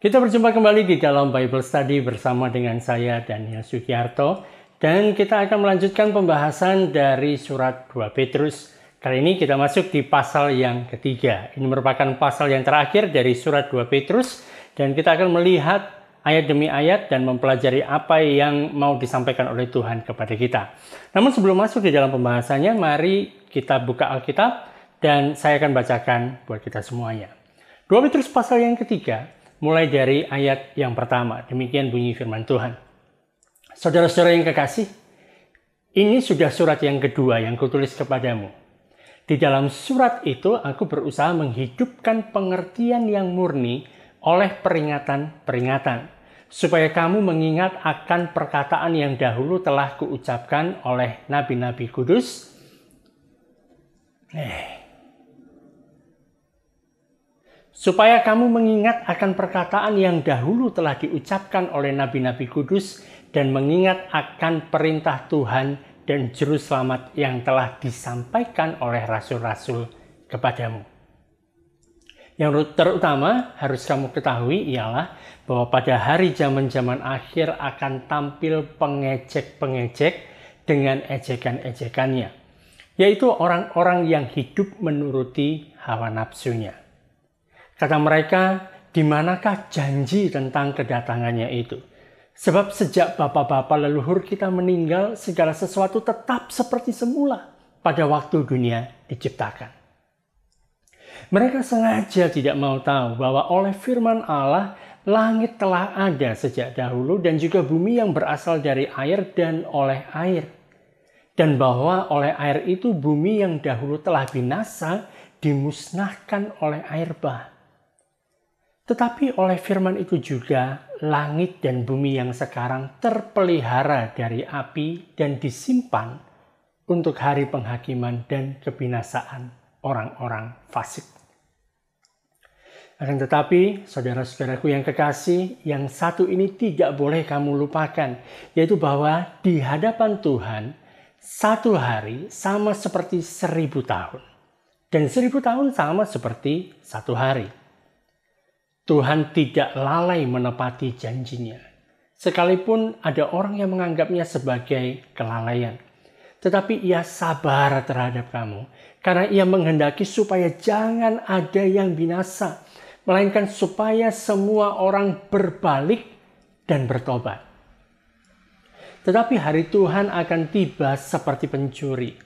Kita berjumpa kembali di dalam Bible Study bersama dengan saya Daniel Sugiarto, dan kita akan melanjutkan pembahasan dari surat 2 Petrus. Kali ini kita masuk di pasal yang ketiga. Ini merupakan pasal yang terakhir dari surat 2 Petrus, dan kita akan melihat ayat demi ayat dan mempelajari apa yang mau disampaikan oleh Tuhan kepada kita. Namun sebelum masuk di dalam pembahasannya, mari kita buka Alkitab dan saya akan bacakan buat kita semuanya. 2 Petrus pasal yang ketiga, mulai dari ayat yang pertama. Demikian bunyi firman Tuhan. Saudara-saudara yang kekasih, ini sudah surat yang kedua yang kutulis kepadamu. Di dalam surat itu aku berusaha menghidupkan pengertian yang murni oleh peringatan-peringatan, supaya kamu mengingat akan perkataan yang dahulu telah kuucapkan oleh nabi-nabi kudus. Supaya kamu mengingat akan perkataan yang dahulu telah diucapkan oleh nabi-nabi kudus dan mengingat akan perintah Tuhan dan juru selamat yang telah disampaikan oleh rasul-rasul kepadamu. Yang terutama harus kamu ketahui ialah bahwa pada hari zaman-zaman akhir akan tampil pengejek-pengejek dengan ejekan-ejekannya, yaitu orang-orang yang hidup menuruti hawa nafsunya. Kata mereka, di manakah janji tentang kedatangannya itu? Sebab sejak bapa-bapa leluhur kita meninggal, segala sesuatu tetap seperti semula pada waktu dunia diciptakan. Mereka sengaja tidak mau tahu bahwa oleh firman Allah, langit telah ada sejak dahulu dan juga bumi yang berasal dari air dan oleh air. Dan bahwa oleh air itu bumi yang dahulu telah binasa dimusnahkan oleh air bah. Tetapi oleh firman itu juga langit dan bumi yang sekarang terpelihara dari api dan disimpan untuk hari penghakiman dan kebinasaan orang-orang fasik. Akan tetapi, saudara-saudaraku yang kekasih, yang satu ini tidak boleh kamu lupakan, yaitu bahwa di hadapan Tuhan, satu hari sama seperti 1000 tahun. Dan 1000 tahun sama seperti satu hari. Tuhan tidak lalai menepati janjinya. Sekalipun ada orang yang menganggapnya sebagai kelalaian. Tetapi ia sabar terhadap kamu. Karena ia menghendaki supaya jangan ada yang binasa. Melainkan supaya semua orang berbalik dan bertobat. Tetapi hari Tuhan akan tiba seperti pencuri.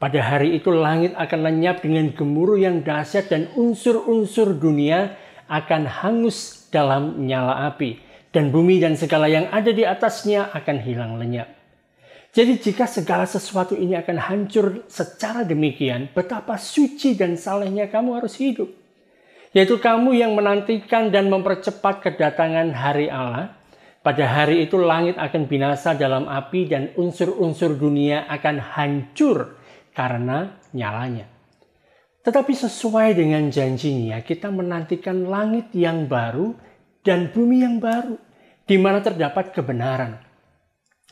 Pada hari itu langit akan lenyap dengan gemuruh yang dahsyat dan unsur-unsur dunia akan hangus dalam nyala api, dan bumi dan segala yang ada di atasnya akan hilang lenyap. Jadi jika segala sesuatu ini akan hancur secara demikian, betapa suci dan salehnya kamu harus hidup. Yaitu kamu yang menantikan dan mempercepat kedatangan hari Allah. Pada hari itu langit akan binasa dalam api dan unsur-unsur dunia akan hancur karena nyalanya. Tetapi sesuai dengan janjinya, kita menantikan langit yang baru dan bumi yang baru, di mana terdapat kebenaran.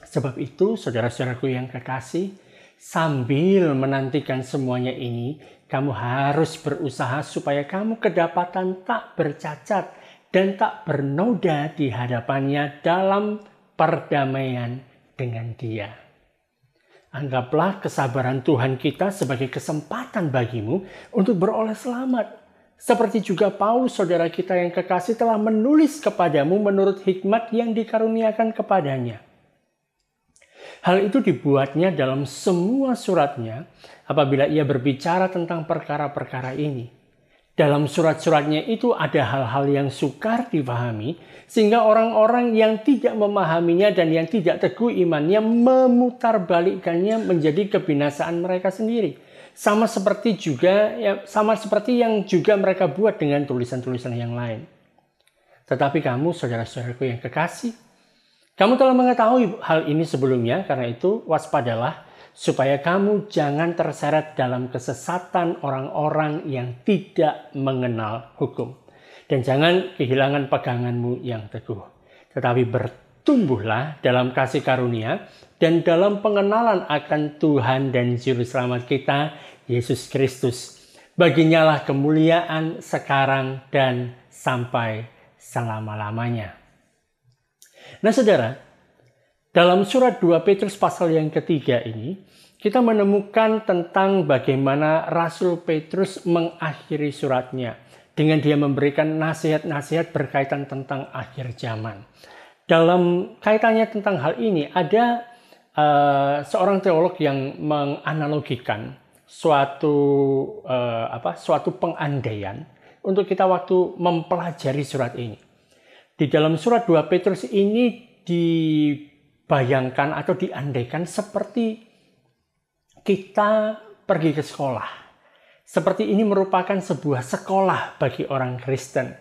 Sebab itu, saudara-saudaraku yang kekasih, sambil menantikan semuanya ini, kamu harus berusaha supaya kamu kedapatan tak bercacat dan tak bernoda di hadapannya dalam perdamaian dengan Dia. Anggaplah kesabaran Tuhan kita sebagai kesempatan bagimu untuk beroleh selamat. Seperti juga Paulus, saudara kita yang kekasih, telah menulis kepadamu menurut hikmat yang dikaruniakan kepadanya. Hal itu dibuatnya dalam semua suratnya apabila ia berbicara tentang perkara-perkara ini. Dalam surat-suratnya itu ada hal-hal yang sukar dipahami, sehingga orang-orang yang tidak memahaminya dan yang tidak teguh imannya memutarbalikkannya menjadi kebinasaan mereka sendiri. Sama seperti yang juga mereka buat dengan tulisan-tulisan yang lain. Tetapi kamu, saudara-saudaraku yang kekasih, kamu telah mengetahui hal ini sebelumnya, karena itu waspadalah, supaya kamu jangan terseret dalam kesesatan orang-orang yang tidak mengenal hukum. Dan jangan kehilangan peganganmu yang teguh. Tetapi bertumbuhlah dalam kasih karunia dan dalam pengenalan akan Tuhan dan Juru Selamat kita, Yesus Kristus. Baginya lah kemuliaan sekarang dan sampai selama-lamanya. Nah saudara, dalam surat 2 Petrus pasal yang ketiga ini, kita menemukan tentang bagaimana Rasul Petrus mengakhiri suratnya dengan dia memberikan nasihat-nasihat berkaitan tentang akhir zaman. Dalam kaitannya tentang hal ini, ada seorang teolog yang menganalogikan suatu pengandaian untuk kita waktu mempelajari surat ini. Di dalam surat 2 Petrus ini dibayangkan atau diandaikan seperti kita pergi ke sekolah. Seperti ini merupakan sebuah sekolah bagi orang Kristen.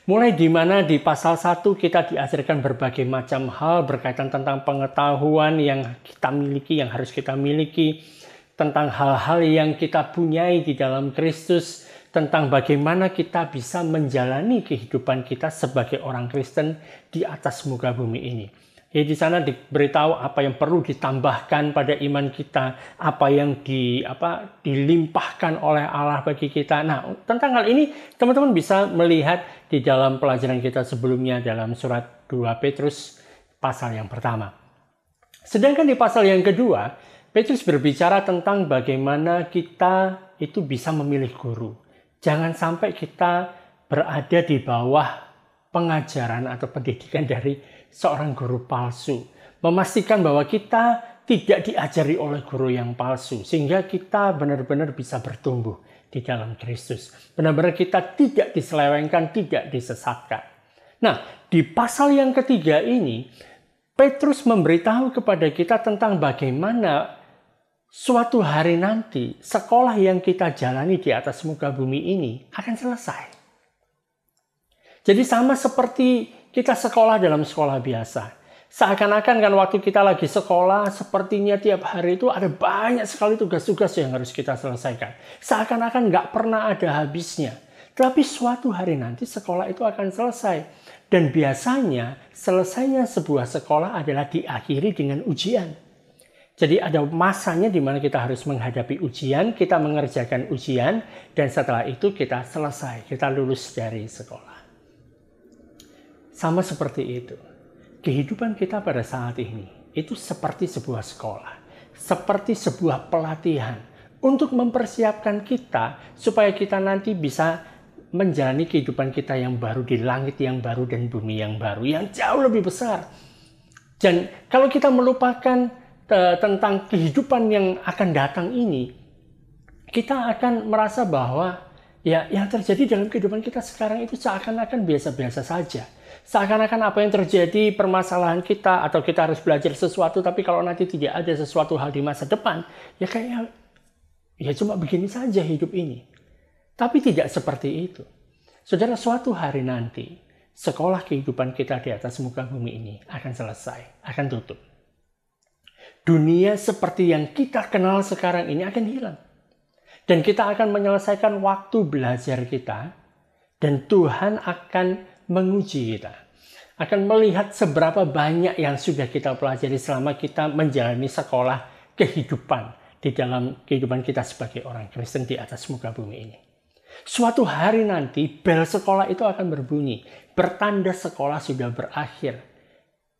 Mulai di mana di pasal 1 kita diajarkan berbagai macam hal berkaitan tentang pengetahuan yang kita miliki, yang harus kita miliki, tentang hal-hal yang kita punyai di dalam Kristus, tentang bagaimana kita bisa menjalani kehidupan kita sebagai orang Kristen di atas muka bumi ini. Ya, di sana diberitahu apa yang perlu ditambahkan pada iman kita, apa yang dilimpahkan oleh Allah bagi kita. Nah, tentang hal ini teman-teman bisa melihat di dalam pelajaran kita sebelumnya dalam surat 2 Petrus pasal yang pertama. Sedangkan di pasal yang kedua, Petrus berbicara tentang bagaimana kita itu bisa memilih guru. Jangan sampai kita berada di bawah pengajaran atau pendidikan dari seorang guru palsu. Memastikan bahwa kita tidak diajari oleh guru yang palsu. Sehingga kita benar-benar bisa bertumbuh di dalam Kristus. Benar-benar kita tidak diselewengkan, tidak disesatkan. Nah, di pasal yang ketiga ini, Petrus memberitahu kepada kita tentang bagaimana suatu hari nanti sekolah yang kita jalani di atas muka bumi ini akan selesai. Jadi sama seperti kita sekolah dalam sekolah biasa. Seakan-akan kan waktu kita lagi sekolah, sepertinya tiap hari itu ada banyak sekali tugas-tugas yang harus kita selesaikan. Seakan-akan nggak pernah ada habisnya. Tapi suatu hari nanti sekolah itu akan selesai. Dan biasanya selesainya sebuah sekolah adalah diakhiri dengan ujian. Jadi ada masanya di mana kita harus menghadapi ujian, kita mengerjakan ujian, dan setelah itu kita selesai, kita lulus dari sekolah. Sama seperti itu. Kehidupan kita pada saat ini itu seperti sebuah sekolah, seperti sebuah pelatihan untuk mempersiapkan kita supaya kita nanti bisa menjalani kehidupan kita yang baru di langit yang baru dan bumi yang baru yang jauh lebih besar. Dan kalau kita melupakan tentang kehidupan yang akan datang ini, kita akan merasa bahwa ya yang terjadi dalam kehidupan kita sekarang itu seakan-akan biasa-biasa saja. Seakan-akan apa yang terjadi permasalahan kita atau kita harus belajar sesuatu, tapi kalau nanti tidak ada sesuatu hal di masa depan, ya kayaknya ya cuma begini saja hidup ini. Tapi tidak seperti itu. Saudara, suatu hari nanti sekolah kehidupan kita di atas muka bumi ini akan selesai, akan tutup. Dunia seperti yang kita kenal sekarang ini akan hilang. Dan kita akan menyelesaikan waktu belajar kita. Dan Tuhan akan menguji kita. Akan melihat seberapa banyak yang sudah kita pelajari selama kita menjalani sekolah kehidupan. Di dalam kehidupan kita sebagai orang Kristen di atas muka bumi ini. Suatu hari nanti bel sekolah itu akan berbunyi. Bertanda sekolah sudah berakhir.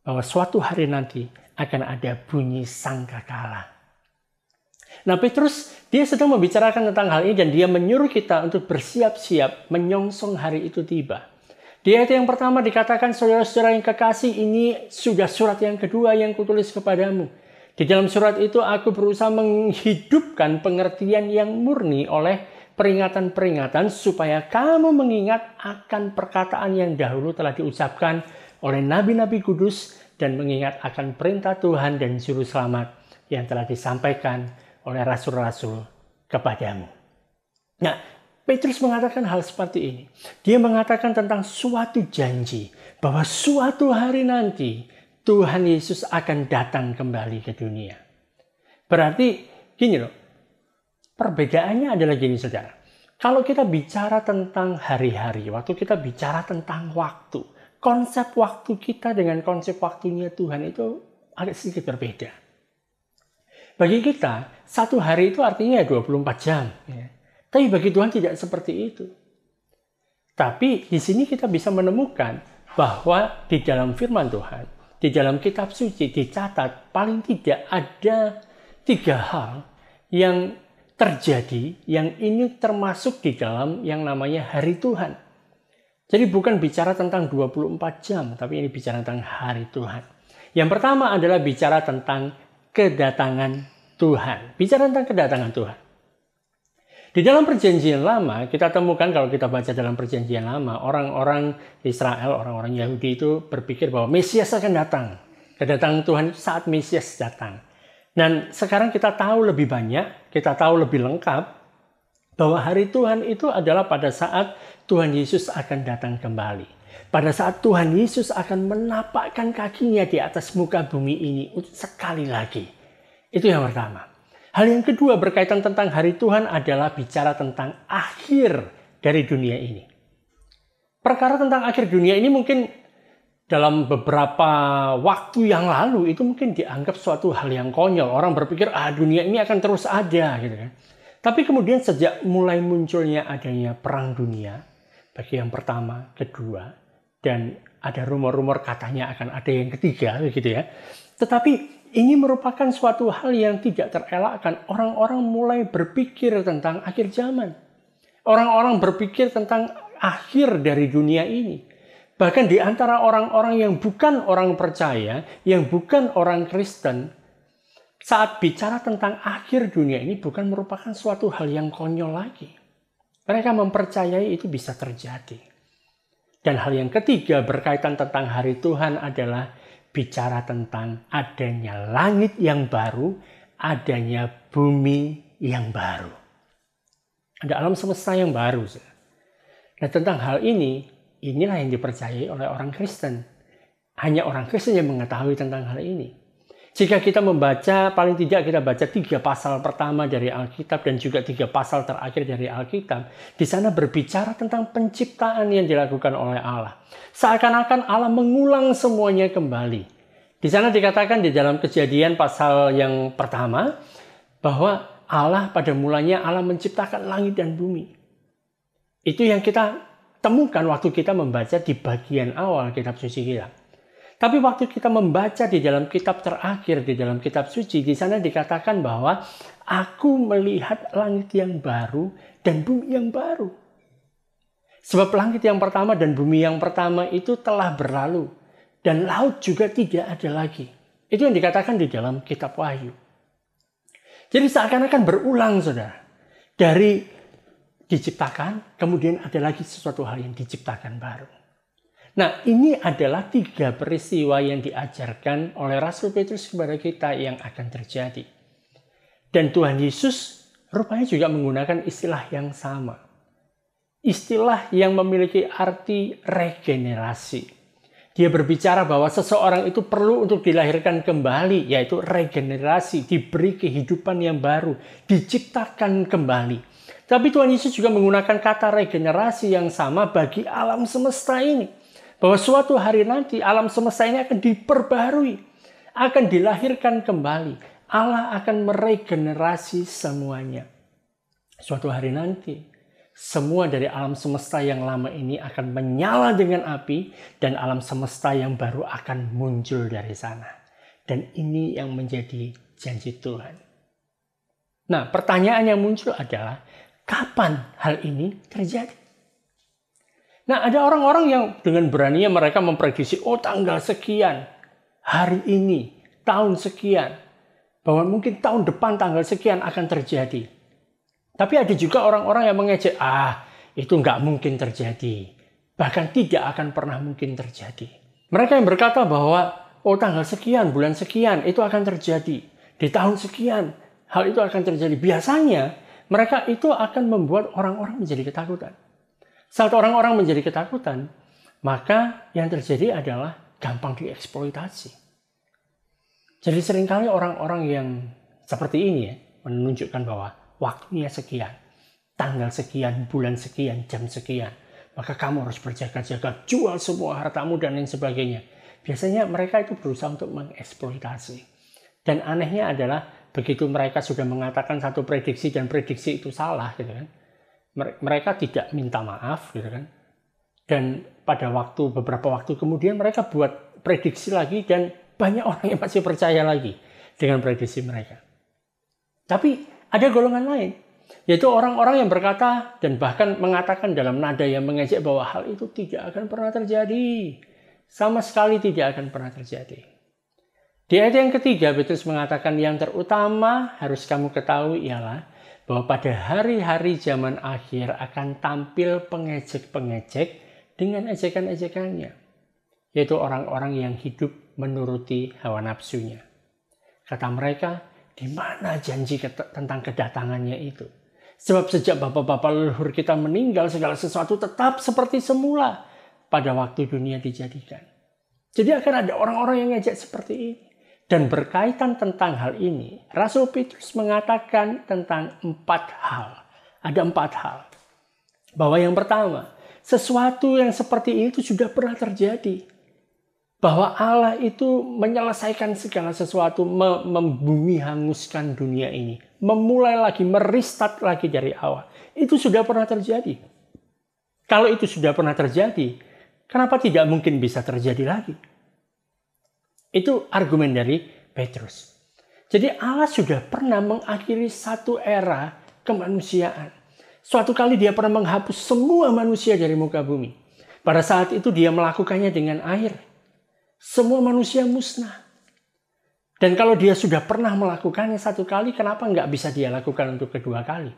Bahwa suatu hari nanti akan ada bunyi sangkakala. Nah, Petrus dia sedang membicarakan tentang hal ini dan dia menyuruh kita untuk bersiap-siap menyongsong hari itu tiba. Di ayat yang pertama dikatakan, saudara-saudara yang kekasih, ini sudah surat yang kedua yang kutulis kepadamu. Di dalam surat itu aku berusaha menghidupkan pengertian yang murni oleh peringatan-peringatan supaya kamu mengingat akan perkataan yang dahulu telah diucapkan oleh nabi-nabi kudus dan mengingat akan perintah Tuhan dan juru selamat yang telah disampaikan oleh rasul-rasul kepadamu. Nah, Petrus mengatakan hal seperti ini. Dia mengatakan tentang suatu janji bahwa suatu hari nanti Tuhan Yesus akan datang kembali ke dunia. Berarti gini loh, perbedaannya adalah gini saudara. Kalau kita bicara tentang hari-hari, waktu kita bicara tentang waktu, konsep waktu kita dengan konsep waktunya Tuhan itu agak sedikit berbeda. Bagi kita, satu hari itu artinya 24 jam. Ya. Tapi bagi Tuhan tidak seperti itu. Tapi di sini kita bisa menemukan bahwa di dalam firman Tuhan, di dalam kitab suci dicatat paling tidak ada 3 hal yang terjadi yang ini termasuk di dalam yang namanya hari Tuhan. Jadi bukan bicara tentang 24 jam, tapi ini bicara tentang hari Tuhan. Yang pertama adalah bicara tentang kedatangan Tuhan. Bicara tentang kedatangan Tuhan. Di dalam perjanjian lama, kita temukan kalau kita baca dalam perjanjian lama, orang-orang Israel, orang-orang Yahudi itu berpikir bahwa Mesias akan datang. Kedatangan Tuhan itu saat Mesias datang. Dan sekarang kita tahu lebih banyak, kita tahu lebih lengkap, bahwa hari Tuhan itu adalah pada saat Tuhan Yesus akan datang kembali. Pada saat Tuhan Yesus akan menapakkan kakinya di atas muka bumi ini sekali lagi. Itu yang pertama. Hal yang kedua berkaitan tentang hari Tuhan adalah bicara tentang akhir dari dunia ini. Perkara tentang akhir dunia ini mungkin dalam beberapa waktu yang lalu itu mungkin dianggap suatu hal yang konyol. Orang berpikir, dunia ini akan terus ada, gitu kan. Tapi kemudian sejak mulai munculnya adanya perang dunia, bagi yang pertama, kedua, dan ada rumor-rumor katanya akan ada yang ketiga, gitu ya. Tetapi ini merupakan suatu hal yang tidak terelakkan. Orang-orang mulai berpikir tentang akhir zaman. Orang-orang berpikir tentang akhir dari dunia ini. Bahkan di antara orang-orang yang bukan orang percaya, yang bukan orang Kristen, saat bicara tentang akhir dunia ini bukan merupakan suatu hal yang konyol lagi. Mereka mempercayai itu bisa terjadi. Dan hal yang ketiga berkaitan tentang hari Tuhan adalah bicara tentang adanya langit yang baru, adanya bumi yang baru. Ada alam semesta yang baru. Nah, tentang hal ini, inilah yang dipercayai oleh orang Kristen. Hanya orang Kristen yang mengetahui tentang hal ini. Jika kita membaca, paling tidak kita baca 3 pasal pertama dari Alkitab dan juga 3 pasal terakhir dari Alkitab. Di sana berbicara tentang penciptaan yang dilakukan oleh Allah. Seakan-akan Allah mengulang semuanya kembali. Di sana dikatakan di dalam Kejadian pasal yang pertama, bahwa Allah pada mulanya Allah menciptakan langit dan bumi. Itu yang kita temukan waktu kita membaca di bagian awal kitab suci kita. Tapi waktu kita membaca di dalam kitab terakhir, di dalam kitab suci, di sana dikatakan bahwa aku melihat langit yang baru dan bumi yang baru. Sebab langit yang pertama dan bumi yang pertama itu telah berlalu. Dan laut juga tidak ada lagi. Itu yang dikatakan di dalam kitab Wahyu. Jadi seakan-akan berulang, saudara. Dari diciptakan, kemudian ada lagi sesuatu hal yang diciptakan baru. Nah, ini adalah 3 peristiwa yang diajarkan oleh Rasul Petrus kepada kita yang akan terjadi. Dan Tuhan Yesus rupanya juga menggunakan istilah yang sama. Istilah yang memiliki arti regenerasi. Dia berbicara bahwa seseorang itu perlu untuk dilahirkan kembali, yaitu regenerasi, diberi kehidupan yang baru, diciptakan kembali. Tapi Tuhan Yesus juga menggunakan kata regenerasi yang sama bagi alam semesta ini. Bahwa suatu hari nanti alam semesta ini akan diperbarui. Akan dilahirkan kembali. Allah akan meregenerasi semuanya. Suatu hari nanti, semua dari alam semesta yang lama ini akan menyala dengan api. Dan alam semesta yang baru akan muncul dari sana. Dan ini yang menjadi janji Tuhan. Nah, pertanyaan yang muncul adalah, kapan hal ini terjadi? Nah, ada orang-orang yang dengan beraninya mereka memprediksi, tanggal sekian, hari ini, tahun sekian, bahwa mungkin tahun depan tanggal sekian akan terjadi. Tapi ada juga orang-orang yang mengejek, itu nggak mungkin terjadi. Bahkan tidak akan pernah mungkin terjadi. Mereka yang berkata bahwa, tanggal sekian, bulan sekian, itu akan terjadi. Di tahun sekian, hal itu akan terjadi. Biasanya, mereka itu akan membuat orang-orang menjadi ketakutan. Saat orang-orang menjadi ketakutan, maka yang terjadi adalah gampang dieksploitasi. Jadi seringkali orang-orang yang seperti ini menunjukkan bahwa waktunya sekian, tanggal sekian, bulan sekian, jam sekian. Maka kamu harus berjaga-jaga, jual semua hartamu dan lain sebagainya. Biasanya mereka itu berusaha untuk mengeksploitasi. Dan anehnya adalah begitu mereka sudah mengatakan satu prediksi dan prediksi itu salah, gitu kan. Mereka tidak minta maaf, gitu kan. Dan pada beberapa waktu kemudian mereka buat prediksi lagi dan banyak orang yang masih percaya lagi dengan prediksi mereka. Tapi ada golongan lain, yaitu orang-orang yang berkata dan bahkan mengatakan dalam nada yang mengejek bahwa hal itu tidak akan pernah terjadi. Sama sekali tidak akan pernah terjadi. Di ayat yang ketiga, Petrus mengatakan yang terutama harus kamu ketahui ialah bahwa pada hari-hari zaman akhir akan tampil pengejek-pengejek dengan ejekan-ejekannya, yaitu orang-orang yang hidup menuruti hawa nafsunya. Kata mereka, di mana janji tentang kedatangannya itu? Sebab sejak bapak-bapak leluhur kita meninggal, segala sesuatu tetap seperti semula pada waktu dunia dijadikan. Jadi akan ada orang-orang yang ngejek seperti ini. Dan berkaitan tentang hal ini, Rasul Petrus mengatakan tentang 4 hal. Ada 4 hal. Bahwa yang pertama, sesuatu yang seperti ini itu sudah pernah terjadi. Bahwa Allah itu menyelesaikan segala sesuatu, membumi hanguskan dunia ini. Memulai lagi, merestart lagi dari awal. Itu sudah pernah terjadi. Kalau itu sudah pernah terjadi, kenapa tidak mungkin bisa terjadi lagi? Itu argumen dari Petrus. Jadi Allah sudah pernah mengakhiri satu era kemanusiaan. Suatu kali dia pernah menghapus semua manusia dari muka bumi. Pada saat itu dia melakukannya dengan air. Semua manusia musnah. Dan kalau dia sudah pernah melakukannya satu kali, kenapa nggak bisa dia lakukan untuk kedua kali?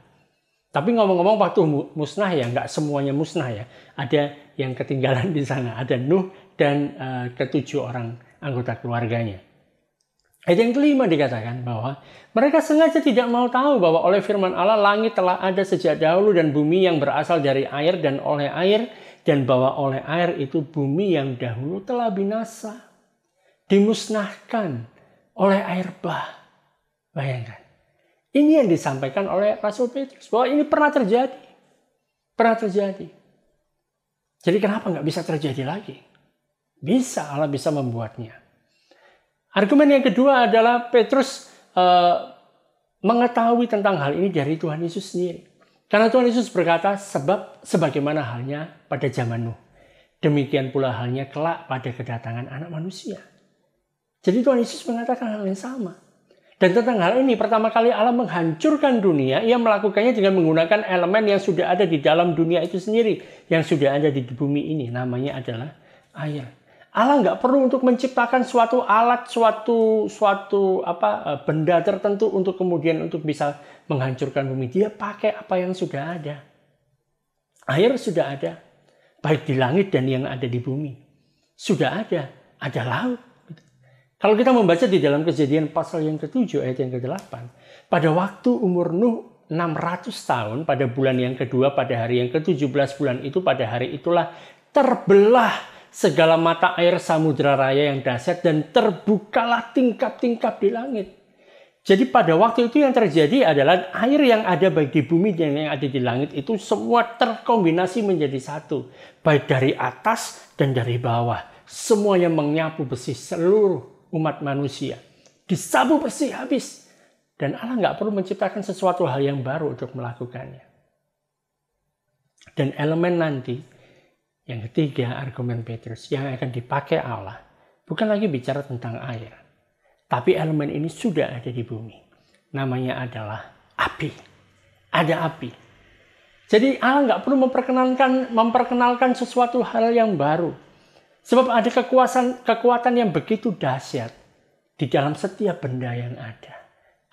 Tapi ngomong-ngomong waktu musnah ya, nggak semuanya musnah ya. Ada yang ketinggalan di sana. Ada Nuh dan 7 orang anggota keluarganya. Ayat yang kelima dikatakan bahwa mereka sengaja tidak mau tahu bahwa oleh firman Allah langit telah ada sejak dahulu dan bumi yang berasal dari air dan oleh air, dan bahwa oleh air itu bumi yang dahulu telah binasa, dimusnahkan oleh air bah. Bayangkan. Ini yang disampaikan oleh Rasul Petrus bahwa ini pernah terjadi. Pernah terjadi. Jadi kenapa nggak bisa terjadi lagi? Bisa, Allah bisa membuatnya. Argumen yang kedua adalah Petrus mengetahui tentang hal ini dari Tuhan Yesus sendiri. Karena Tuhan Yesus berkata, sebab sebagaimana halnya pada zaman Nuh, demikian pula halnya kelak pada kedatangan anak manusia. Jadi Tuhan Yesus mengatakan hal yang sama. Dan tentang hal ini, pertama kali Allah menghancurkan dunia, ia melakukannya dengan menggunakan elemen yang sudah ada di dalam dunia itu sendiri, yang sudah ada di bumi ini, namanya adalah air. Allah nggak perlu untuk menciptakan suatu alat, suatu benda tertentu untuk kemudian untuk bisa menghancurkan bumi. Dia pakai apa yang sudah ada. Air sudah ada, baik di langit dan yang ada di bumi. Sudah ada laut. Kalau kita membaca di dalam Kejadian pasal yang ke-7 ayat yang ke-8, pada waktu umur Nuh 600 tahun, pada bulan yang kedua, pada hari yang ke-17 bulan itu, pada hari itulah terbelah segala mata air samudra raya yang dahsyat dan terbukalah tingkap-tingkap di langit. Jadi pada waktu itu yang terjadi adalah air yang ada baik di bumi dan yang ada di langit itu semua terkombinasi menjadi satu. Baik dari atas dan dari bawah. Semuanya menyapu bersih seluruh umat manusia. Disapu bersih habis. Dan Allah nggak perlu menciptakan sesuatu hal yang baru untuk melakukannya. Dan elemen nanti yang ketiga, argumen Petrus yang akan dipakai Allah bukan lagi bicara tentang air. Tapi elemen ini sudah ada di bumi. Namanya adalah api. Ada api. Jadi Allah nggak perlu memperkenalkan sesuatu hal yang baru. Sebab ada kekuatan yang begitu dahsyat di dalam setiap benda yang ada.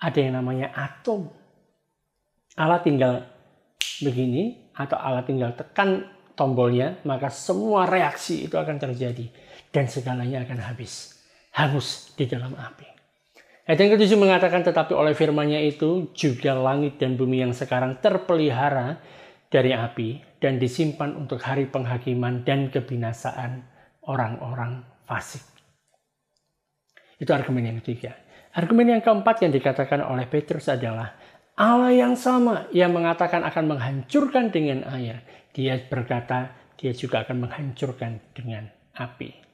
Ada yang namanya atom. Allah tinggal begini atau Allah tinggal tekan tombolnya, maka semua reaksi itu akan terjadi. Dan segalanya akan habis. Hangus di dalam api. Ayat yang ke-7 mengatakan, tetapi oleh firman-Nya itu, juga langit dan bumi yang sekarang terpelihara dari api, dan disimpan untuk hari penghakiman dan kebinasaan orang-orang fasik. Itu argumen yang ketiga. Argumen yang keempat yang dikatakan oleh Petrus adalah, Allah yang sama yang mengatakan akan menghancurkan dengan air. Dia berkata, dia juga akan menghancurkan dengan api.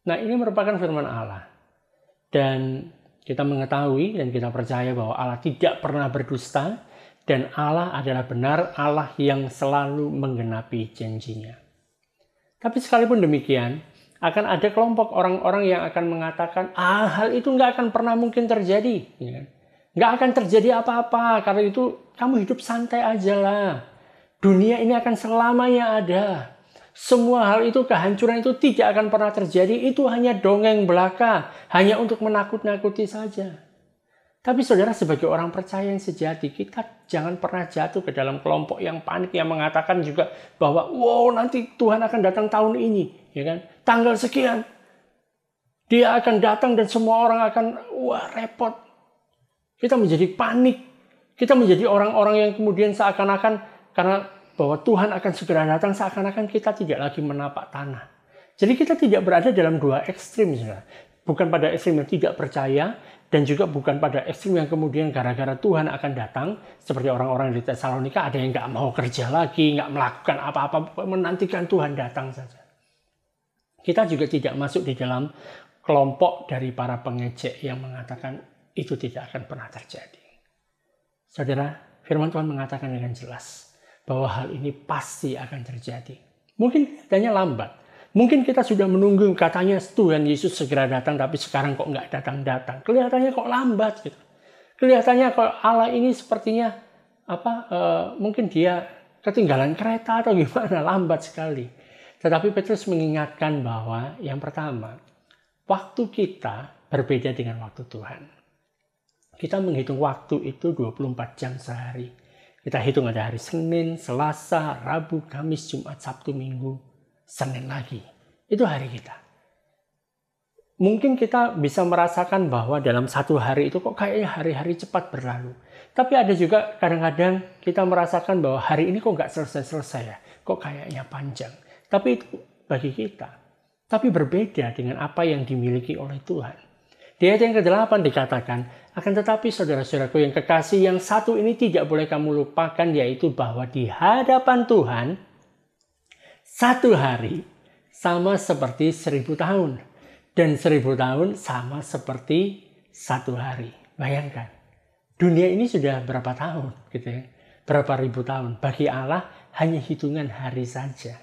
Nah, ini merupakan firman Allah. Dan kita mengetahui dan kita percaya bahwa Allah tidak pernah berdusta. Dan Allah adalah benar, Allah yang selalu menggenapi janjinya. Tapi sekalipun demikian, akan ada kelompok orang-orang yang akan mengatakan, hal itu nggak akan pernah mungkin terjadi. Ya. Nggak akan terjadi apa-apa, karena itu kamu hidup santai aja lah. Dunia ini akan selamanya ada. Semua hal itu, kehancuran itu tidak akan pernah terjadi. Itu hanya dongeng belaka, hanya untuk menakut-nakuti saja. Tapi saudara, sebagai orang percaya yang sejati, kita jangan pernah jatuh ke dalam kelompok yang panik, yang mengatakan juga bahwa wow, nanti Tuhan akan datang tahun ini, ya kan? Tanggal sekian dia akan datang dan semua orang akan repot. Kita menjadi panik. Kita menjadi orang-orang yang kemudian seakan-akan karena bahwa Tuhan akan segera datang, seakan-akan kita tidak lagi menapak tanah. Jadi kita tidak berada dalam dua ekstrim, saudara. Bukan pada ekstrim yang tidak percaya, dan juga bukan pada ekstrim yang kemudian gara-gara Tuhan akan datang, seperti orang-orang di Tesalonika, ada yang nggak mau kerja lagi, nggak melakukan apa-apa, menantikan Tuhan datang saja. Kita juga tidak masuk di dalam kelompok dari para pengejek yang mengatakan itu tidak akan pernah terjadi. Saudara, firman Tuhan mengatakan dengan jelas bahwa hal ini pasti akan terjadi. Mungkin kelihatannya lambat. Mungkin kita sudah menunggu katanya Tuhan Yesus segera datang, tapi sekarang kok nggak datang-datang. Kelihatannya kok lambat gitu. Kelihatannya kok Allah ini sepertinya mungkin dia ketinggalan kereta atau gimana, lambat sekali. Tetapi Petrus mengingatkan bahwa yang pertama, waktu kita berbeda dengan waktu Tuhan. Kita menghitung waktu itu 24 jam sehari. Kita hitung ada hari Senin, Selasa, Rabu, Kamis, Jumat, Sabtu, Minggu. Senin lagi, itu hari kita. Mungkin kita bisa merasakan bahwa dalam satu hari itu kok kayaknya hari-hari cepat berlalu. Tapi ada juga kadang-kadang kita merasakan bahwa hari ini kok nggak selesai-selesai ya, kok kayaknya panjang. Tapi itu bagi kita. Tapi berbeda dengan apa yang dimiliki oleh Tuhan. Di ayat yang ke-8 dikatakan, akan tetapi saudara-saudaraku yang kekasih, yang satu ini tidak boleh kamu lupakan, yaitu bahwa di hadapan Tuhan, satu hari sama seperti 1000 tahun. Dan 1000 tahun sama seperti satu hari. Bayangkan, dunia ini sudah berapa tahun? Gitu ya? Berapa ribu tahun. Bagi Allah hanya hitungan hari saja.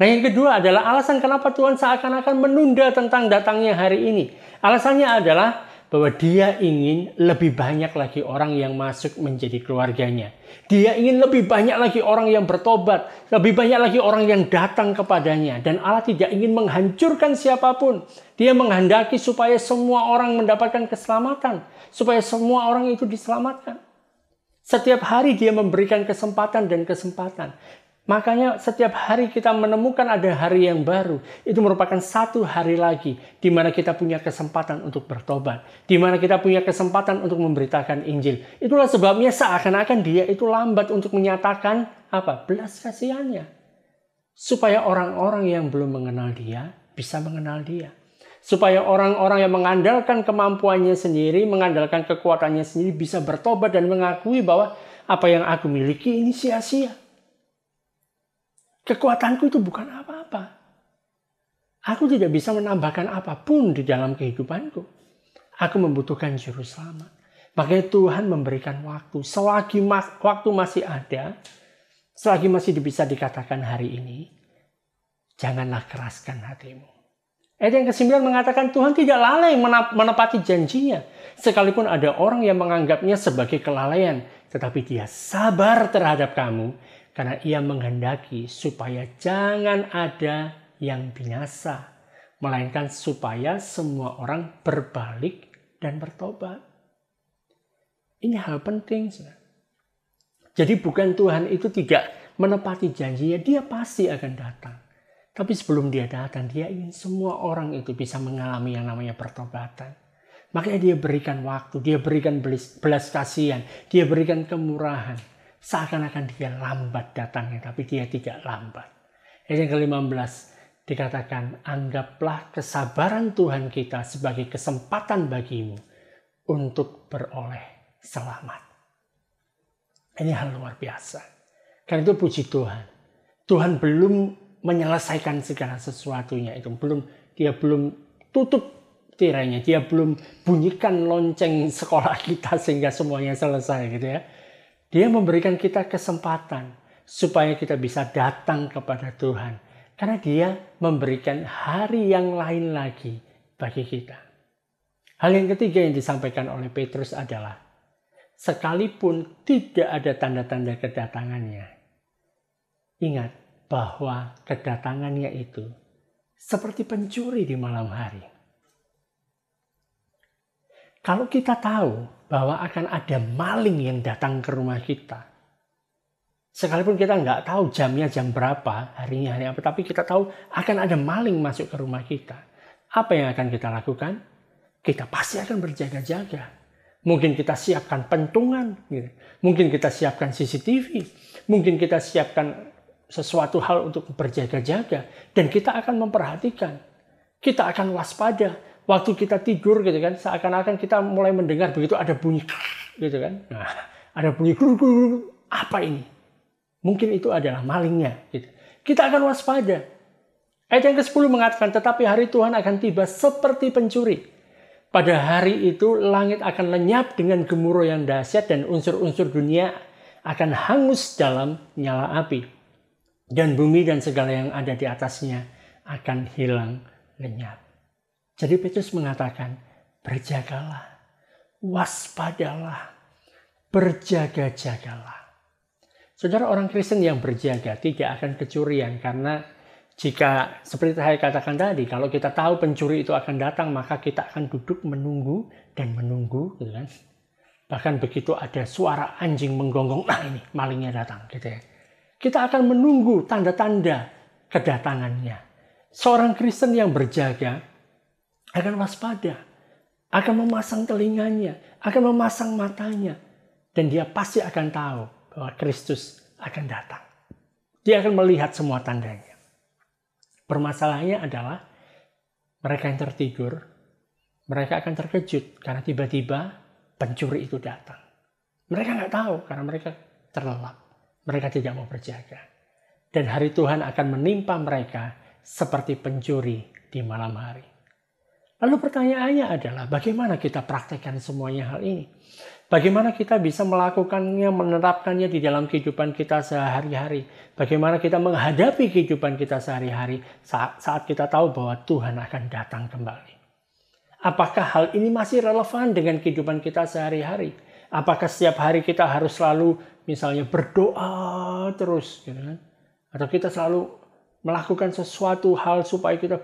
Nah, yang kedua adalah alasan kenapa Tuhan seakan-akan menunda tentang datangnya hari ini. Alasannya adalah bahwa dia ingin lebih banyak lagi orang yang masuk menjadi keluarganya. Dia ingin lebih banyak lagi orang yang bertobat. Lebih banyak lagi orang yang datang kepadanya. Dan Allah tidak ingin menghancurkan siapapun. Dia menghendaki supaya semua orang mendapatkan keselamatan. Supaya semua orang itu diselamatkan. Setiap hari dia memberikan kesempatan dan kesempatan. Makanya setiap hari kita menemukan ada hari yang baru. Itu merupakan satu hari lagi di mana kita punya kesempatan untuk bertobat. Di mana kita punya kesempatan untuk memberitakan Injil. Itulah sebabnya seakan-akan dia itu lambat untuk menyatakan belas kasihannya. Supaya orang-orang yang belum mengenal dia bisa mengenal dia. Supaya orang-orang yang mengandalkan kemampuannya sendiri, mengandalkan kekuatannya sendiri bisa bertobat dan mengakui bahwa apa yang aku miliki ini sia-sia. Kekuatanku itu bukan apa-apa. Aku tidak bisa menambahkan apapun di dalam kehidupanku. Aku membutuhkan juru selamat. Makanya Tuhan memberikan waktu. Selagi waktu masih ada, selagi masih bisa dikatakan hari ini, janganlah keraskan hatimu. Ayat yang ke-9 mengatakan Tuhan tidak lalai menepati janjinya. Sekalipun ada orang yang menganggapnya sebagai kelalaian, tetapi dia sabar terhadap kamu, karena ia menghendaki supaya jangan ada yang binasa, melainkan supaya semua orang berbalik dan bertobat. Ini hal penting. Jadi bukan Tuhan itu tidak menepati janjinya, dia pasti akan datang. Tapi sebelum dia datang, dia ingin semua orang itu bisa mengalami yang namanya pertobatan. Makanya dia berikan waktu, dia berikan belas kasihan, dia berikan kemurahan. Seakan-akan dia lambat datangnya, tapi dia tidak lambat. Ayat yang ke-15 dikatakan, anggaplah kesabaran Tuhan kita sebagai kesempatan bagimu untuk beroleh selamat. Ini hal luar biasa. Karena itu puji Tuhan. Tuhan belum menyelesaikan segala sesuatunya itu. Dia belum tutup tirainya. Dia belum bunyikan lonceng sekolah kita sehingga semuanya selesai gitu ya. Dia memberikan kita kesempatan supaya kita bisa datang kepada Tuhan. Karena dia memberikan hari yang lain lagi bagi kita. Hal yang ketiga yang disampaikan oleh Petrus adalah, sekalipun tidak ada tanda-tanda kedatangannya, ingat bahwa kedatangannya itu seperti pencuri di malam hari. Kalau kita tahu bahwa akan ada maling yang datang ke rumah kita, sekalipun kita nggak tahu jamnya jam berapa, harinya hari apa, tapi kita tahu akan ada maling masuk ke rumah kita. Apa yang akan kita lakukan? Kita pasti akan berjaga-jaga. Mungkin kita siapkan pentungan, gitu. Mungkin kita siapkan CCTV, mungkin kita siapkan sesuatu hal untuk berjaga-jaga, dan kita akan memperhatikan. Kita akan waspada. Waktu kita tidur, gitu kan, seakan-akan kita mulai mendengar begitu ada bunyi, gitu kan. Nah, ada bunyi, apa ini? Mungkin itu adalah malingnya. Gitu. Kita akan waspada. Ayat yang ke-10 mengatakan, tetapi hari Tuhan akan tiba seperti pencuri. Pada hari itu langit akan lenyap dengan gemuruh yang dahsyat dan unsur-unsur dunia akan hangus dalam nyala api. Dan bumi dan segala yang ada di atasnya akan hilang lenyap. Jadi Petrus mengatakan, berjagalah, waspadalah, berjaga-jagalah. Saudara, orang Kristen yang berjaga tidak akan kecurian, karena jika seperti saya katakan tadi, kalau kita tahu pencuri itu akan datang, maka kita akan duduk menunggu dan menunggu, gitu kan? Bahkan begitu ada suara anjing menggonggong, nah ini malingnya datang, gitu ya. Kita akan menunggu tanda-tanda kedatangannya. Seorang Kristen yang berjaga akan waspada, akan memasang telinganya, akan memasang matanya, dan dia pasti akan tahu bahwa Kristus akan datang. Dia akan melihat semua tandanya. Permasalahannya adalah mereka yang tertidur, mereka akan terkejut karena tiba-tiba pencuri itu datang. Mereka nggak tahu karena mereka terlelap. Mereka tidak mau berjaga. Dan hari Tuhan akan menimpa mereka seperti pencuri di malam hari. Lalu pertanyaannya adalah, bagaimana kita praktekkan semuanya hal ini? Bagaimana kita bisa melakukannya, menerapkannya di dalam kehidupan kita sehari-hari? Bagaimana kita menghadapi kehidupan kita sehari-hari saat kita tahu bahwa Tuhan akan datang kembali? Apakah hal ini masih relevan dengan kehidupan kita sehari-hari? Apakah setiap hari kita harus selalu misalnya berdoa terus, gitu kan? Atau kita selalu melakukan sesuatu hal supaya kita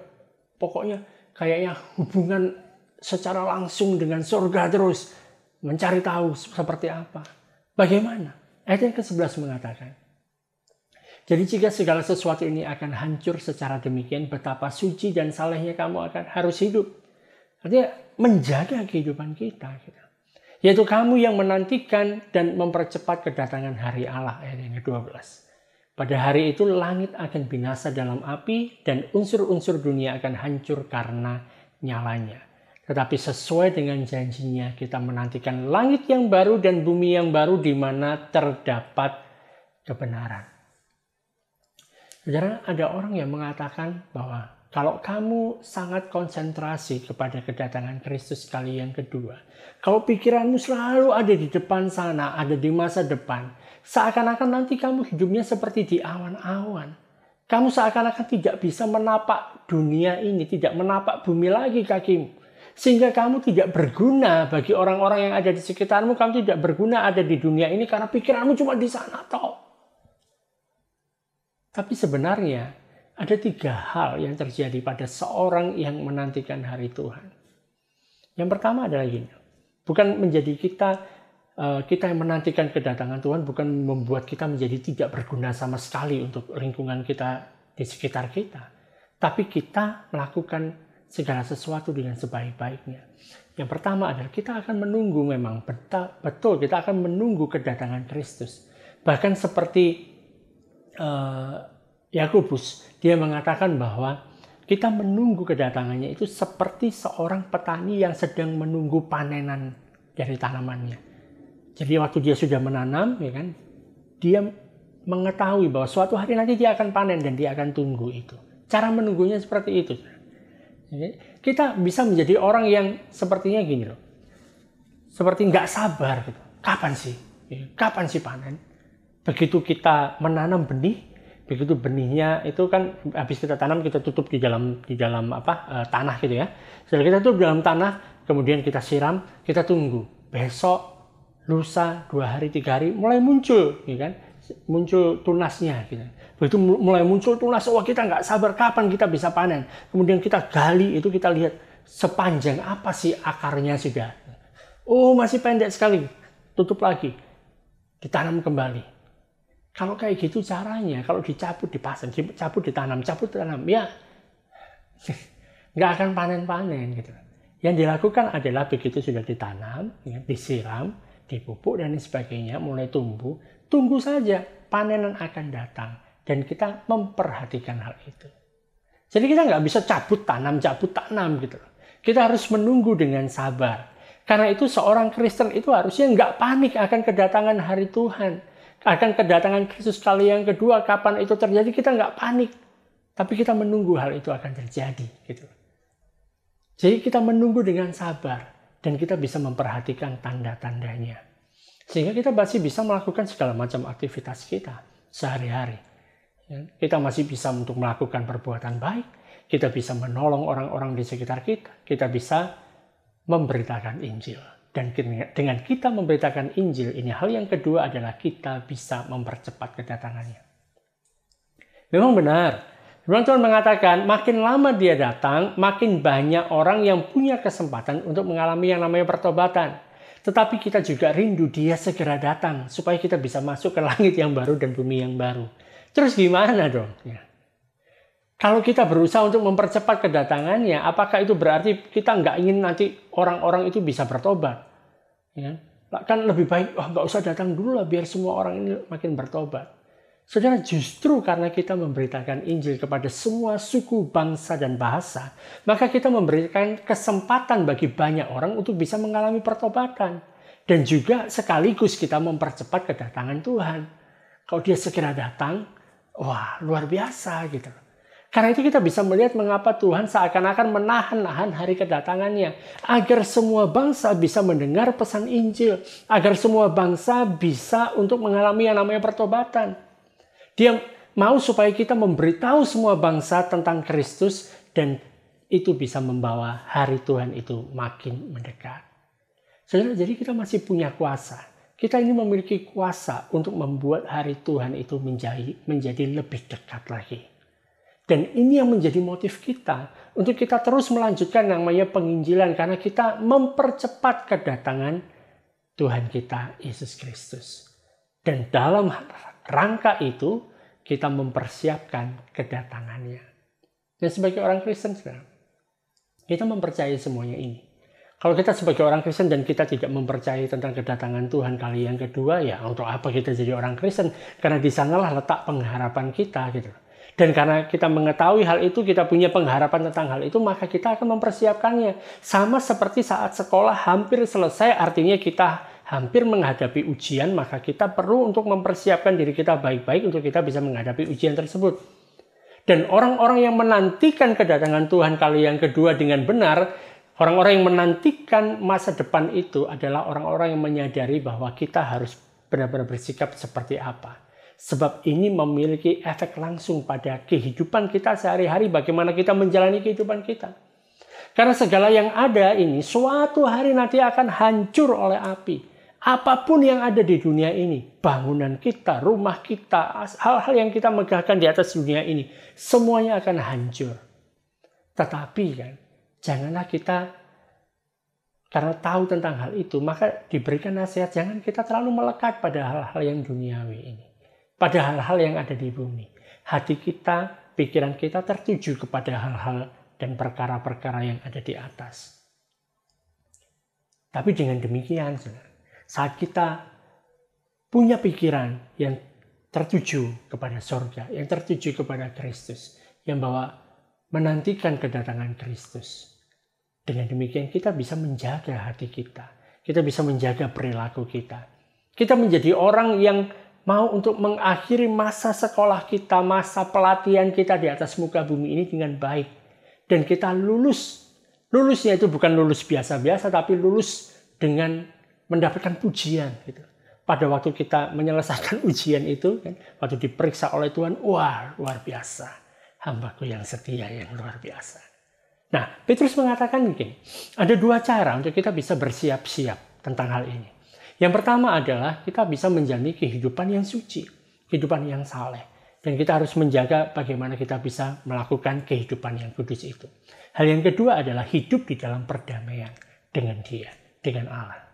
pokoknya kayaknya hubungan secara langsung dengan surga terus, mencari tahu seperti apa. Bagaimana? Ayat yang ke-11 mengatakan, jadi jika segala sesuatu ini akan hancur secara demikian, betapa suci dan salehnya kamu harus hidup. Artinya menjaga kehidupan kita. Yaitu kamu yang menantikan dan mempercepat kedatangan hari Allah. Ayat yang ke-12. Pada hari itu langit akan binasa dalam api dan unsur-unsur dunia akan hancur karena nyalanya. Tetapi sesuai dengan janjinya kita menantikan langit yang baru dan bumi yang baru di mana terdapat kebenaran. Saudara, ada orang yang mengatakan bahwa kalau kamu sangat konsentrasi kepada kedatangan Kristus kali yang kedua, kalau pikiranmu selalu ada di depan sana, ada di masa depan, seakan-akan nanti kamu hidupnya seperti di awan-awan. Kamu seakan-akan tidak bisa menapak dunia ini, tidak menapak bumi lagi kakimu. Sehingga kamu tidak berguna bagi orang-orang yang ada di sekitarmu. Kamu tidak berguna ada di dunia ini karena pikiranmu cuma di sana toh. Tapi sebenarnya ada 3 hal yang terjadi pada seorang yang menantikan hari Tuhan. Yang pertama adalah gini. Bukan menjadi kita yang menantikan kedatangan Tuhan bukan membuat kita menjadi tidak berguna sama sekali untuk lingkungan kita di sekitar kita. Tapi kita melakukan segala sesuatu dengan sebaik-baiknya. Yang pertama adalah kita akan menunggu, memang betul kita akan menunggu kedatangan Kristus. Bahkan seperti Yakobus, dia mengatakan bahwa kita menunggu kedatangannya itu seperti seorang petani yang sedang menunggu panenan dari tanamannya. Jadi waktu dia sudah menanam, ya kan, dia mengetahui bahwa suatu hari nanti dia akan panen dan dia akan tunggu itu. Cara menunggunya seperti itu. Jadi, kita bisa menjadi orang yang sepertinya gini loh, seperti nggak sabar gitu. Kapan sih? Kapan sih panen? Begitu kita menanam benih, Begitu benihnya itu kan habis kita tanam, kita tutup di dalam tanah gitu ya. Setelah kita tutup dalam tanah, kemudian kita siram, kita tunggu. Besok, lusa, 2 hari, 3 hari mulai muncul, ya kan? Muncul tunasnya gitu. Begitu mulai muncul tunas, wah kita nggak sabar kapan kita bisa panen. Kemudian kita gali itu, kita lihat sepanjang apa sih akarnya sudah. Oh, masih pendek sekali. Tutup lagi. Ditanam kembali. Kalau kayak gitu caranya, kalau dicabut dipasang, dicabut ditanam, ya nggak akan panen-panen gitu. Yang dilakukan adalah begitu sudah ditanam, ya, disiram, dipupuk dan sebagainya, mulai tumbuh, tunggu saja panenan akan datang. Dan kita memperhatikan hal itu. Jadi kita nggak bisa cabut tanam gitu. Kita harus menunggu dengan sabar. Karena itu seorang Kristen itu harusnya nggak panik akan kedatangan hari Tuhan. Akan kedatangan Kristus kali yang kedua, kapan itu terjadi, kita nggak panik. Tapi kita menunggu hal itu akan terjadi. Gitu. Jadi kita menunggu dengan sabar. Dan kita bisa memperhatikan tanda-tandanya. Sehingga kita masih bisa melakukan segala macam aktivitas kita sehari-hari. Kita masih bisa untuk melakukan perbuatan baik, kita bisa menolong orang-orang di sekitar kita, kita bisa memberitakan Injil. Dan dengan kita memberitakan Injil ini, hal yang kedua adalah kita bisa mempercepat kedatangannya. Memang benar, firman Tuhan mengatakan makin lama dia datang, makin banyak orang yang punya kesempatan untuk mengalami yang namanya pertobatan. Tetapi kita juga rindu dia segera datang, supaya kita bisa masuk ke langit yang baru dan bumi yang baru. Terus gimana dong? Ya. Kalau kita berusaha untuk mempercepat kedatangannya, apakah itu berarti kita nggak ingin nanti orang-orang itu bisa bertobat? Ya. Kan lebih baik, nggak usah datang dulu lah biar semua orang ini makin bertobat. Saudara, justru karena kita memberitakan Injil kepada semua suku, bangsa, dan bahasa, maka kita memberikan kesempatan bagi banyak orang untuk bisa mengalami pertobatan. Dan juga sekaligus kita mempercepat kedatangan Tuhan. Kalau dia segera datang, wah, luar biasa gitu. Karena itu kita bisa melihat mengapa Tuhan seakan-akan menahan-nahan hari kedatangannya. Agar semua bangsa bisa mendengar pesan Injil. Agar semua bangsa bisa untuk mengalami yang namanya pertobatan. Dia mau supaya kita memberitahu semua bangsa tentang Kristus. Dan itu bisa membawa hari Tuhan itu makin mendekat. Saudara, jadi kita masih punya kuasa. Kita ini memiliki kuasa untuk membuat hari Tuhan itu menjadi lebih dekat lagi. Dan ini yang menjadi motif kita untuk kita terus melanjutkan yang namanya penginjilan. Karena kita mempercepat kedatangan Tuhan kita, Yesus Kristus. Dan dalam rangka itu, kita mempersiapkan kedatangannya. Dan sebagai orang Kristen, kita mempercayai semuanya ini. Kalau kita sebagai orang Kristen dan kita tidak mempercayai tentang kedatangan Tuhan kali yang kedua, ya untuk apa kita jadi orang Kristen? Karena di sanalah letak pengharapan kita gitu. Dan karena kita mengetahui hal itu, kita punya pengharapan tentang hal itu, maka kita akan mempersiapkannya. Sama seperti saat sekolah hampir selesai, artinya kita hampir menghadapi ujian, maka kita perlu untuk mempersiapkan diri kita baik-baik untuk kita bisa menghadapi ujian tersebut. Dan orang-orang yang menantikan kedatangan Tuhan kali yang kedua dengan benar, orang-orang yang menantikan masa depan itu adalah orang-orang yang menyadari bahwa kita harus benar-benar bersikap seperti apa. Sebab ini memiliki efek langsung pada kehidupan kita sehari-hari, bagaimana kita menjalani kehidupan kita. Karena segala yang ada ini suatu hari nanti akan hancur oleh api. Apapun yang ada di dunia ini, bangunan kita, rumah kita, hal-hal yang kita megahkan di atas dunia ini, semuanya akan hancur. Tetapi kan, janganlah kita, karena tahu tentang hal itu, maka diberikan nasihat, jangan kita terlalu melekat pada hal-hal yang duniawi ini. Pada hal-hal yang ada di bumi. Hati kita, pikiran kita tertuju kepada hal-hal dan perkara-perkara yang ada di atas. Tapi dengan demikian, saat kita punya pikiran yang tertuju kepada surga, yang tertuju kepada Kristus, yang bahwa menantikan kedatangan Kristus. Dengan demikian kita bisa menjaga hati kita. Kita bisa menjaga perilaku kita. Kita menjadi orang yang mau untuk mengakhiri masa sekolah kita, masa pelatihan kita di atas muka bumi ini dengan baik. Dan kita lulus. Lulusnya itu bukan lulus biasa-biasa, tapi lulus dengan mendapatkan pujian. Gitu. pada waktu kita menyelesaikan ujian itu, kan, waktu diperiksa oleh Tuhan, wah luar biasa. Hambaku yang setia, yang luar biasa. Nah, Petrus mengatakan begini, ada dua cara untuk kita bisa bersiap-siap tentang hal ini. Yang pertama adalah kita bisa menjalani kehidupan yang suci, kehidupan yang saleh. Dan kita harus menjaga bagaimana kita bisa melakukan kehidupan yang kudus itu. Hal yang kedua adalah hidup di dalam perdamaian dengan Dia, dengan Allah.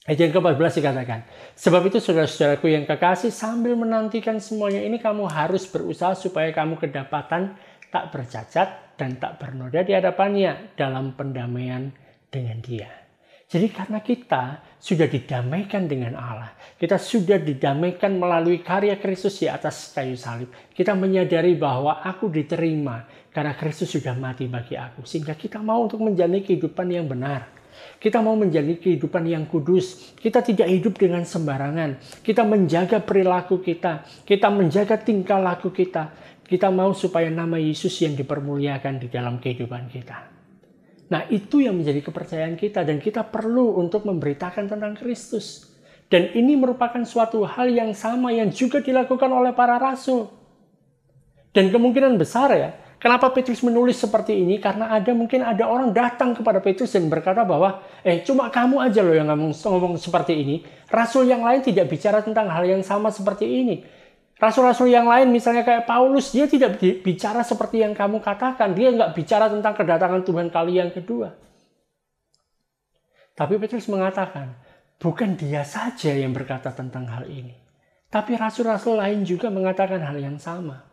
Ayat yang ke-14 dikatakan, sebab itu saudara-saudaraku yang kekasih, sambil menantikan semuanya ini kamu harus berusaha supaya kamu kedapatan tak bercacat dan tak bernoda di hadapannya dalam pendamaian dengan Dia. Jadi karena kita sudah didamaikan dengan Allah, kita sudah didamaikan melalui karya Kristus di atas kayu salib, kita menyadari bahwa aku diterima karena Kristus sudah mati bagi aku, sehingga kita mau untuk menjalani kehidupan yang benar. Kita mau menjalani kehidupan yang kudus. Kita tidak hidup dengan sembarangan. Kita menjaga perilaku kita. Kita menjaga tingkah laku kita. Kita mau supaya nama Yesus yang dipermuliakan di dalam kehidupan kita. Nah, itu yang menjadi kepercayaan kita. Dan kita perlu untuk memberitakan tentang Kristus. Dan ini merupakan suatu hal yang sama yang juga dilakukan oleh para rasul. Dan kemungkinan besar ya, kenapa Petrus menulis seperti ini? Karena mungkin ada orang datang kepada Petrus dan berkata bahwa, cuma kamu aja loh yang ngomong seperti ini. Rasul yang lain tidak bicara tentang hal yang sama seperti ini. Rasul-rasul yang lain misalnya kayak Paulus, dia tidak bicara seperti yang kamu katakan. Dia nggak bicara tentang kedatangan Tuhan kali yang kedua. Tapi Petrus mengatakan, bukan dia saja yang berkata tentang hal ini. Tapi rasul-rasul lain juga mengatakan hal yang sama.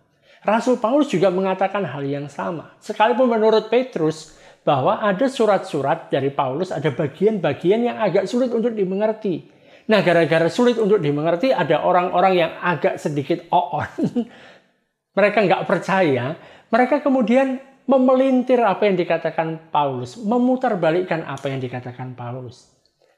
Rasul Paulus juga mengatakan hal yang sama. Sekalipun menurut Petrus bahwa ada surat-surat dari Paulus, ada bagian-bagian yang agak sulit untuk dimengerti. Nah, gara-gara sulit untuk dimengerti, ada orang-orang yang agak sedikit on. Mereka nggak percaya. Mereka kemudian memelintir apa yang dikatakan Paulus. Memutarbalikkan apa yang dikatakan Paulus.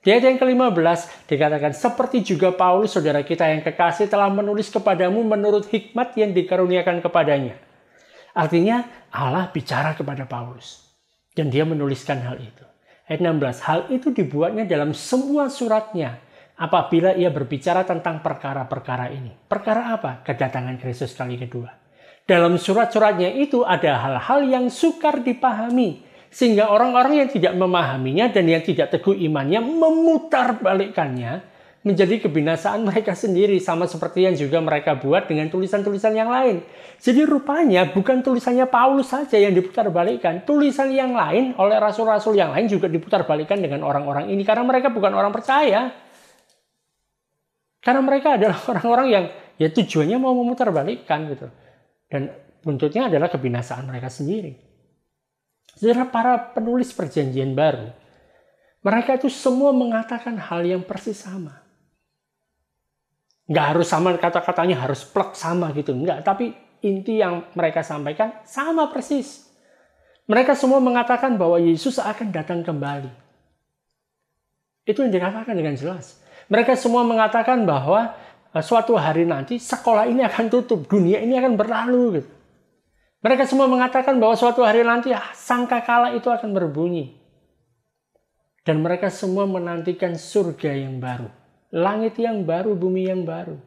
Di ayat yang ke-15 dikatakan, seperti juga Paulus, saudara kita yang kekasih, telah menulis kepadamu menurut hikmat yang dikaruniakan kepadanya. Artinya Allah bicara kepada Paulus. Dan dia menuliskan hal itu. Ayat 16, hal itu dibuatnya dalam semua suratnya. Apabila ia berbicara tentang perkara-perkara ini. Perkara apa? Kedatangan Kristus kali kedua. Dalam surat-suratnya itu ada hal-hal yang sukar dipahami. Sehingga orang-orang yang tidak memahaminya dan yang tidak teguh imannya memutarbalikkannya menjadi kebinasaan mereka sendiri. Sama seperti yang juga mereka buat dengan tulisan-tulisan yang lain. Jadi rupanya bukan tulisannya Paulus saja yang diputarbalikkan. Tulisan yang lain oleh rasul-rasul yang lain juga diputarbalikkan dengan orang-orang ini. Karena mereka bukan orang percaya. Karena mereka adalah orang-orang yang ya tujuannya mau memutarbalikkan gitu. Dan buntutnya adalah kebinasaan mereka sendiri. Saudara, para penulis perjanjian baru, mereka itu semua mengatakan hal yang persis sama. Nggak harus sama kata-katanya, harus plek sama gitu. Nggak, tapi inti yang mereka sampaikan sama persis. Mereka semua mengatakan bahwa Yesus akan datang kembali. Itu yang dikatakan dengan jelas. Mereka semua mengatakan bahwa suatu hari nanti sekolah ini akan tutup, dunia ini akan berlalu. Gitu. Mereka semua mengatakan bahwa suatu hari nanti sangkakala itu akan berbunyi. Dan mereka semua menantikan surga yang baru, langit yang baru, bumi yang baru.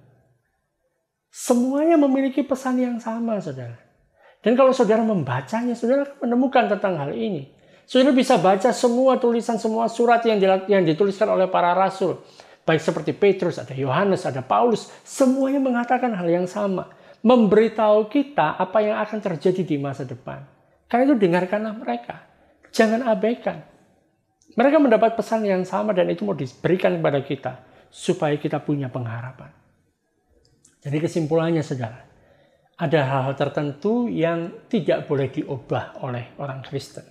Semuanya memiliki pesan yang sama, saudara. Dan kalau saudara membacanya, saudara akan menemukan tentang hal ini. Saudara bisa baca semua tulisan, semua surat yang dituliskan oleh para rasul. Baik seperti Petrus, ada Yohanes, ada Paulus. Semuanya mengatakan hal yang sama. Memberitahu kita apa yang akan terjadi di masa depan. Karena itu dengarkanlah mereka. Jangan abaikan. Mereka mendapat pesan yang sama dan itu mau diberikan kepada kita. Supaya kita punya pengharapan. Jadi kesimpulannya saudara. Ada hal-hal tertentu yang tidak boleh diubah oleh orang Kristen.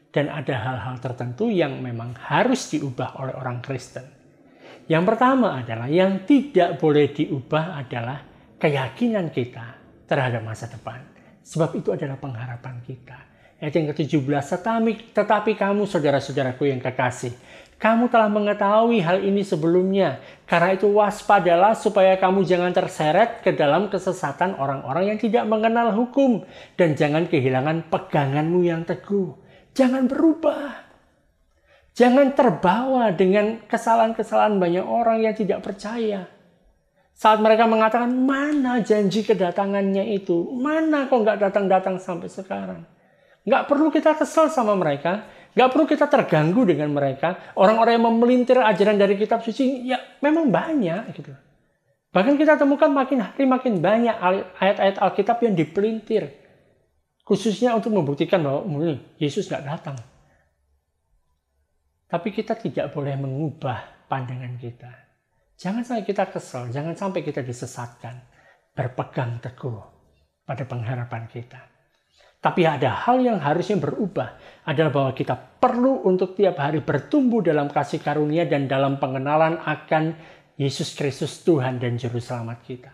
Dan ada hal-hal tertentu yang memang harus diubah oleh orang Kristen. Yang pertama adalah yang tidak boleh diubah adalah keyakinan kita terhadap masa depan. Sebab itu adalah pengharapan kita. Ayat yang ke-17, tetapi kamu saudara-saudaraku yang kekasih, kamu telah mengetahui hal ini sebelumnya. Karena itu waspadalah supaya kamu jangan terseret ke dalam kesesatan orang-orang yang tidak mengenal hukum. Dan jangan kehilangan peganganmu yang teguh. Jangan berubah. Jangan terbawa dengan kesalahan-kesalahan banyak orang yang tidak percaya. Saat mereka mengatakan, mana janji kedatangannya itu? Mana kok nggak datang-datang sampai sekarang? Nggak perlu kita kesal sama mereka. Nggak perlu kita terganggu dengan mereka. Orang-orang yang memelintir ajaran dari kitab suci, ya memang banyak gitu. Bahkan kita temukan makin hari makin banyak ayat-ayat Alkitab yang dipelintir. Khususnya untuk membuktikan bahwa Yesus nggak datang. Tapi kita tidak boleh mengubah pandangan kita. Jangan sampai kita kesal, jangan sampai kita disesatkan. Berpegang teguh pada pengharapan kita. Tapi ada hal yang harusnya berubah, adalah bahwa kita perlu untuk tiap hari bertumbuh dalam kasih karunia dan dalam pengenalan akan Yesus Kristus Tuhan dan Juru Selamat kita.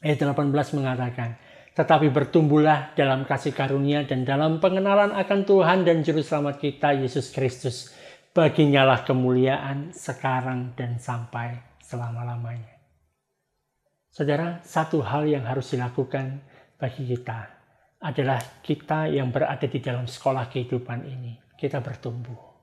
Ayat 18 mengatakan, tetapi bertumbuhlah dalam kasih karunia dan dalam pengenalan akan Tuhan dan Juru Selamat kita, Yesus Kristus. Baginya lah kemuliaan sekarang dan sampai selama-lamanya. Saudara, satu hal yang harus dilakukan bagi kita adalah kita yang berada di dalam sekolah kehidupan ini. Kita bertumbuh.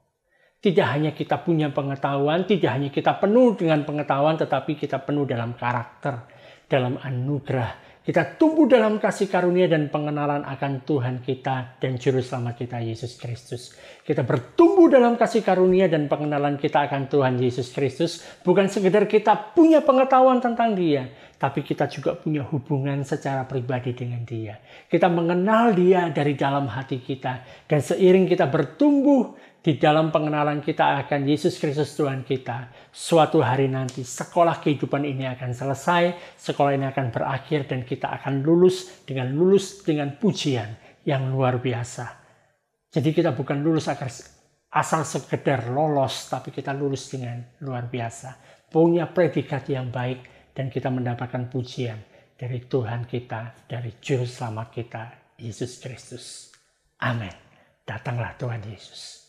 Tidak hanya kita punya pengetahuan, tidak hanya kita penuh dengan pengetahuan, tetapi kita penuh dalam karakter, dalam anugerah. Kita tumbuh dalam kasih karunia dan pengenalan akan Tuhan kita dan Juru Selamat kita, Yesus Kristus. Kita bertumbuh dalam kasih karunia dan pengenalan kita akan Tuhan Yesus Kristus. Bukan sekedar kita punya pengetahuan tentang Dia, tapi kita juga punya hubungan secara pribadi dengan Dia. Kita mengenal Dia dari dalam hati kita. Dan seiring kita bertumbuh di dalam pengenalan kita akan Yesus Kristus Tuhan kita, suatu hari nanti sekolah kehidupan ini akan selesai, sekolah ini akan berakhir dan kita akan lulus dengan pujian yang luar biasa. Jadi kita bukan lulus asal sekedar lolos, tapi kita lulus dengan luar biasa. Punya predikat yang baik dan kita mendapatkan pujian dari Tuhan kita, dari Juru Selamat kita, Yesus Kristus. Amin. Datanglah Tuhan Yesus.